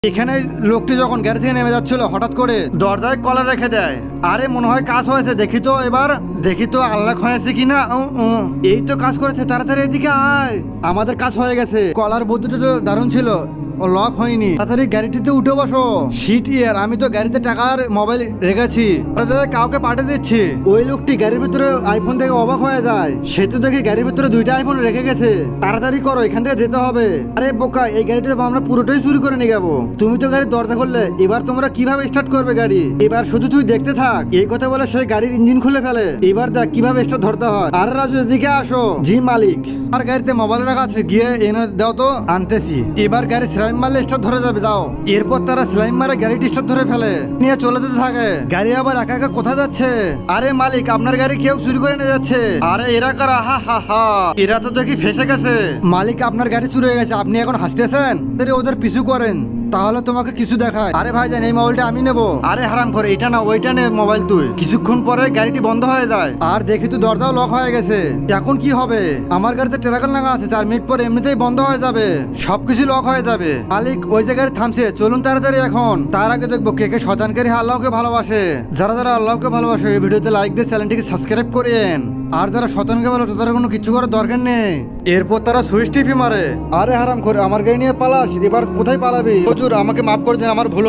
এখানে লোকটি যখন গাড়ি থেকে নেমে যাচ্ছিল হঠাৎ করে দরজায় কলার রেখে দেয়। আরে মনে হয় কাজ হয়েছে, দেখি তো আল্লাহ হয়েছে কিনা। এই তো কাজ করেছে, তাড়াতাড়ি এদিকে আয়, আমাদের কাজ হয়ে গেছে। কলার বুদ্ধিটা তো দারুণ ছিল, লক হয়নি। তাড়াতাড়ি গাড়িটিতে উঠে বসো। শিট ইয়ার, আমি তো গাড়িতে টাকার মোবাইল রেখেছি, কাউকে পাঠিয়ে দিচ্ছি। ওই লোকটি গাড়ির ভিতরে আইফোন থেকে অবাক হয়ে যায়। সে তো দেখি গাড়ির ভিতরে দুইটা আইফোন রেখে গেছে। তাড়াতাড়ি করো, এখান থেকে যেতে হবে। আরে বোকা, এই গাড়িটা আমরা পুরোটাই চুরি করে নিয়ে যাবো। তুমি তো গাড়ির দরজা খুললে, এবার তোমরা কিভাবে স্টার্ট করবে গাড়ি? এবার শুধু তুই দেখতে থাক। এই কথা বলে সে গাড়ির ইঞ্জিন খুলে ফেলে। এবার দেখ কিভাবে স্টার্ট ধরতে হয়। আরে রাজু এদিকে আসো। জি মালিক। আর গাড়িতে মোবাইল রাখা আছে, গিয়ে এনে দাও তো। আনতেছি। এবার গাড়ি স্লাইম মারলে স্টার্ট ধরে যাবে, যাও। এরপর তারা স্লাইম মারে গাড়িটি স্টার্ট ধরে ফেলে, নিয়ে চলে যেতে থাকে। গাড়ি আবার একা একা কোথায় যাচ্ছে? আরে মালিক, আপনার গাড়ি কেউ চুরি করে নিয়ে যাচ্ছে। আরে এরা কারা? হা হা হা, এরা তো দেখি ফেসে গেছে। মালিক, আপনার গাড়ি চুরি হয়ে গেছে, আপনি এখন হাসতেছেন? ওদের পিছু করেন, তাহলে তোমাকে কিছু দেখায়। আরে ভাইজান, এই মোবাইলটা আমি নেবো। আরে হারাম করে, এটা না ওইটা নে মোবাইল তুই। কিছুক্ষণ পরে গাড়িটি বন্ধ হয়ে যায়, আর দেখি তো দরজাও লক হয়ে গেছে। এখন কি হবে? আমার গাড়িতে টেরাকল লাগা আছে, 4 মিনিট পরে এমনিতেই বন্ধ হয়ে যাবে, সবকিছু লক হয়ে যাবে। মালিক ওই জায়গায় থামছে, চলুন তাড়াতাড়ি এখন। তার আগে দেখবো কে কে শয়তানকারী আল্লাহকে ভালোবাসে। যারা যারা আল্লাহকে ভালোবাসে এই ভিডিওতে লাইক দিয়ে চ্যানেলটিকে সাবস্ক্রাইব করেন। আর যারা শয়তানকে ভালোবাসে তাদের কোনো কিছু করার দরকার নেই। এরপর তারা সুইচ টিপি মারে। আরে হারাম করে, আমার গাড়ি নিয়ে পালাস, এবার কোথায় পালাবি? হুজুর আমাকে মাফ করে দিন, আমার ভুল